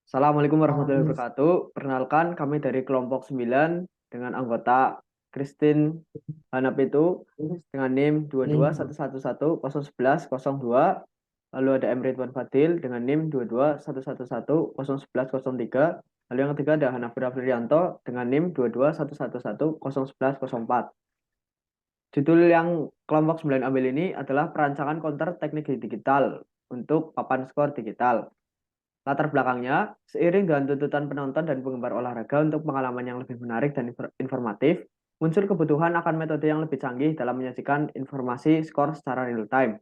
Assalamualaikum warahmatullahi wabarakatuh. Perkenalkan, kami dari kelompok 9 dengan anggota Christine Hanap itu dengan NIM 22111101102. Lalu ada M. Ridwan Fadil dengan NIM 22111101103. Lalu yang ketiga ada Hanafira Frianto dengan NIM 22111101104. Judul yang kelompok 9 ambil ini adalah perancangan counter teknik digital untuk papan skor digital. Latar belakangnya, seiring dengan tuntutan penonton dan penggemar olahraga untuk pengalaman yang lebih menarik dan informatif, muncul kebutuhan akan metode yang lebih canggih dalam menyajikan informasi skor secara real-time.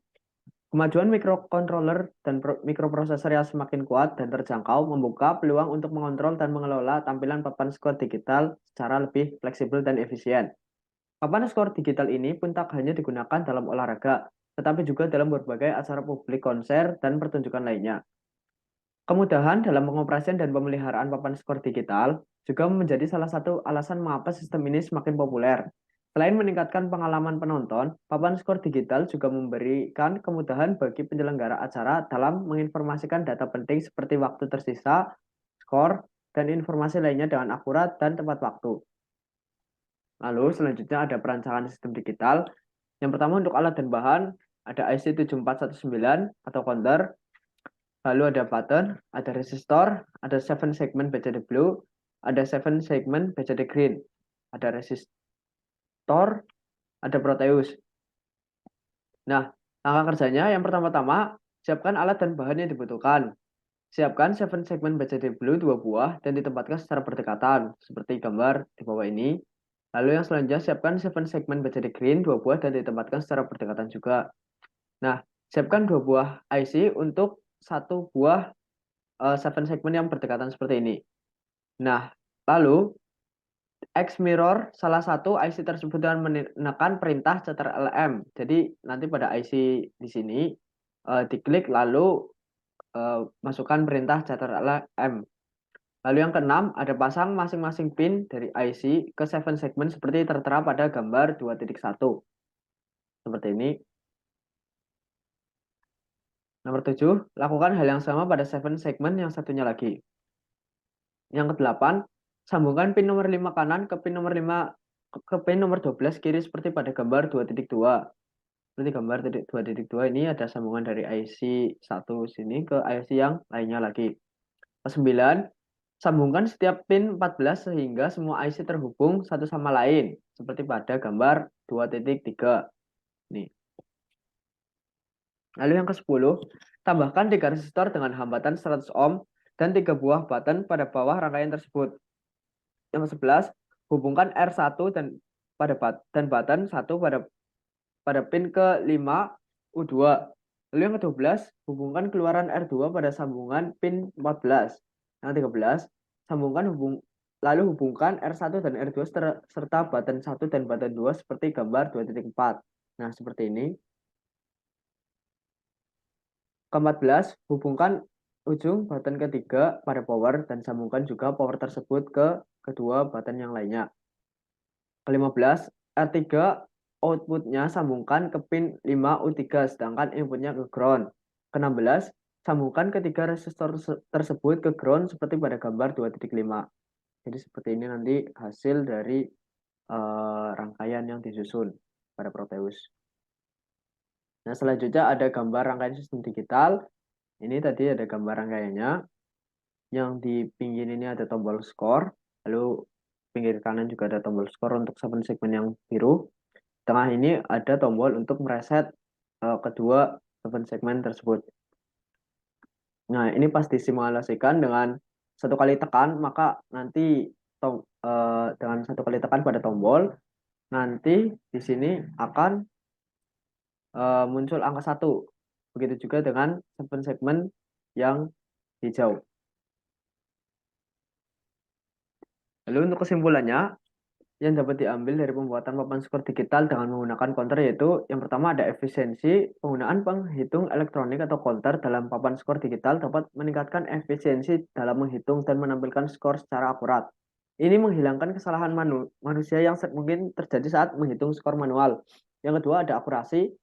Kemajuan microcontroller dan mikroprosesor yang semakin kuat dan terjangkau membuka peluang untuk mengontrol dan mengelola tampilan papan skor digital secara lebih fleksibel dan efisien. Papan skor digital ini pun tak hanya digunakan dalam olahraga, tetapi juga dalam berbagai acara publik, konser, dan pertunjukan lainnya. Kemudahan dalam pengoperasian dan pemeliharaan papan skor digital juga menjadi salah satu alasan mengapa sistem ini semakin populer. Selain meningkatkan pengalaman penonton, papan skor digital juga memberikan kemudahan bagi penyelenggara acara dalam menginformasikan data penting seperti waktu tersisa, skor, dan informasi lainnya dengan akurat dan tepat waktu. Lalu selanjutnya ada perancangan sistem digital. Yang pertama untuk alat dan bahan, ada IC 7419 atau counter. Lalu ada button, ada resistor, ada 7 segment BCD blue, ada 7 segment BCD green, ada resistor, ada Proteus. Nah, langkah kerjanya yang pertama-tama, siapkan alat dan bahan yang dibutuhkan. Siapkan 7 segment BCD blue 2 buah dan ditempatkan secara berdekatan, seperti gambar di bawah ini. Lalu yang selanjutnya, siapkan 7 segment BCD green 2 buah dan ditempatkan secara berdekatan juga. Nah, siapkan 2 buah IC untuk satu buah 7 segmen yang berdekatan seperti ini. Nah, lalu X mirror salah satu IC tersebut dengan menekan perintah Ctrl+M. Jadi nanti pada IC di sini diklik lalu masukkan perintah Ctrl+M. Lalu yang keenam ada pasang masing-masing pin dari IC ke 7 segmen seperti tertera pada gambar 2.1. Seperti ini. Nomor 7, lakukan hal yang sama pada 7 segmen yang satunya lagi. Yang kedelapan, sambungkan pin nomor 5 kanan ke pin nomor 5 ke pin nomor 12 kiri seperti pada gambar 2.2. Seperti gambar 2.2 ini ada sambungan dari IC 1 sini ke IC yang lainnya lagi. Kesembilan, sambungkan setiap pin 14 sehingga semua IC terhubung satu sama lain seperti pada gambar 2.3. Nih. Lalu yang ke-10, tambahkan 3 resistor dengan hambatan 100 ohm dan 3 buah button pada bawah rangkaian tersebut. Yang ke-11, hubungkan R1 dan button 1 pada pin ke-5 U2. Lalu yang ke-12, hubungkan keluaran R2 pada sambungan pin 14. Yang ke-13, lalu hubungkan R1 dan R2 serta button 1 dan button 2 seperti gambar 2.4. Nah, seperti ini. Ke-14, hubungkan ujung button ketiga pada power dan sambungkan juga power tersebut ke kedua button yang lainnya. Ke-15, R3 outputnya sambungkan ke pin 5 U3 sedangkan inputnya ke ground. Ke-16, sambungkan ketiga resistor tersebut ke ground seperti pada gambar 2.5. Jadi seperti ini nanti hasil dari rangkaian yang disusun pada Proteus. Nah, selanjutnya ada gambar rangkaian sistem digital. Ini tadi ada gambar rangkaiannya. Yang di pinggir ini ada tombol skor. Lalu pinggir kanan juga ada tombol skor untuk 7 segmen yang biru. Tengah ini ada tombol untuk mereset kedua 7 segmen tersebut. Nah, ini pas disimulasikan dengan satu kali tekan, maka nanti dengan satu kali tekan pada tombol, nanti di sini akan muncul angka 1. Begitu juga dengan 7 segmen yang hijau. Lalu untuk kesimpulannya, yang dapat diambil dari pembuatan papan skor digital dengan menggunakan counter yaitu yang pertama ada efisiensi penggunaan penghitung elektronik atau counter dalam papan skor digital dapat meningkatkan efisiensi dalam menghitung dan menampilkan skor secara akurat. Ini menghilangkan kesalahan manusia yang mungkin terjadi saat menghitung skor manual. Yang kedua ada akurasi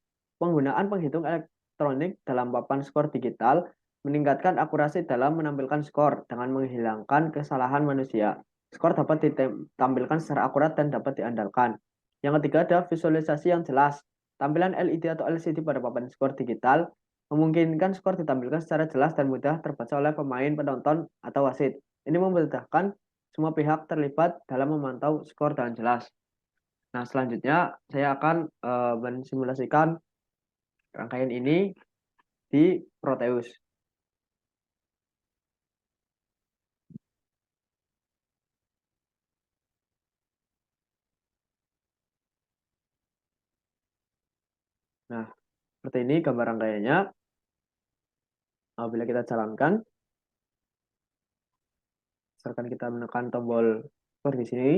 penggunaan penghitung elektronik dalam papan skor digital meningkatkan akurasi dalam menampilkan skor dengan menghilangkan kesalahan manusia. Skor dapat ditampilkan secara akurat dan dapat diandalkan. Yang ketiga ada visualisasi yang jelas. Tampilan LED atau LCD pada papan skor digital memungkinkan skor ditampilkan secara jelas dan mudah terbaca oleh pemain, penonton, atau wasit. Ini memudahkan semua pihak terlibat dalam memantau skor dengan jelas. Nah, selanjutnya saya akan mensimulasikan rangkaian ini di Proteus. Nah, seperti ini gambar rangkaiannya. Apabila kita jalankan, misalkan kita menekan tombol seperti di sini.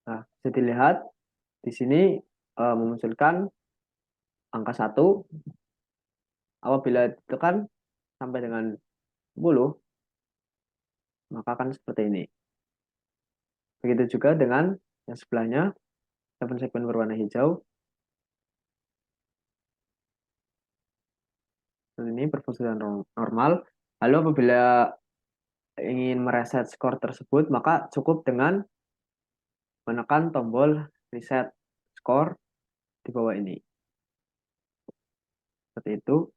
Nah, bisa dilihat di sini memunculkan angka 1. Apabila ditekan sampai dengan 10, maka akan seperti ini. Begitu juga dengan yang sebelahnya, segmen-segmen berwarna hijau. Dan ini berfungsi normal. Lalu apabila ingin mereset skor tersebut, maka cukup dengan menekan tombol reset skor di bawah ini. Seperti itu.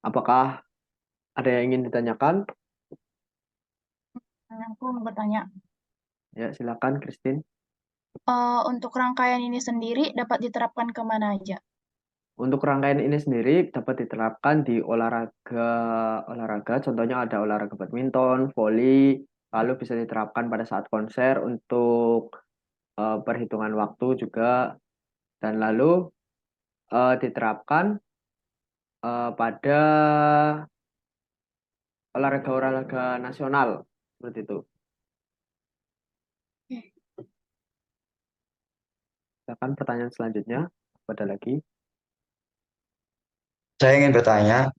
Apakah ada yang ingin ditanyakan? Aku mau bertanya, Ya, silakan, Christine. untuk rangkaian ini sendiri dapat diterapkan kemana aja? Untuk rangkaian ini sendiri dapat diterapkan di olahraga, contohnya ada olahraga badminton, voli, lalu bisa diterapkan pada saat konser untuk perhitungan waktu juga, dan lalu diterapkan pada olahraga-olahraga nasional seperti itu. Silakan pertanyaan selanjutnya. Ada lagi? Saya ingin bertanya,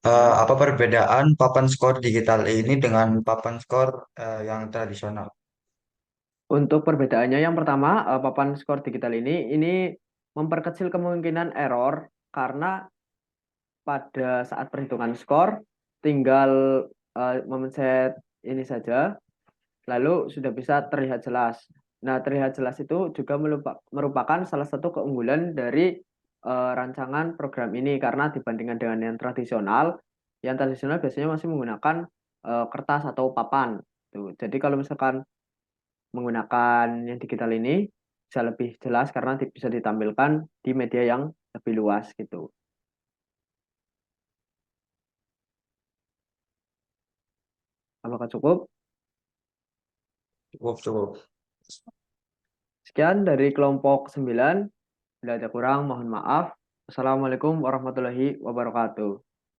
Ya. apa perbedaan papan skor digital ini dengan papan skor yang tradisional? Untuk perbedaannya yang pertama, papan skor digital ini memperkecil kemungkinan error karena pada saat perhitungan skor tinggal memencet ini saja lalu sudah bisa terlihat jelas. Nah, terlihat jelas itu juga merupakan salah satu keunggulan dari rancangan program ini karena dibandingkan dengan yang tradisional biasanya masih menggunakan kertas atau papan. Tuh. Jadi kalau misalkan menggunakan yang digital ini bisa lebih jelas karena bisa ditampilkan di media yang lebih luas gitu. Apakah cukup? Cukup, cukup. Sekian dari kelompok 9. Bila ada kurang, mohon maaf. Assalamualaikum warahmatullahi wabarakatuh.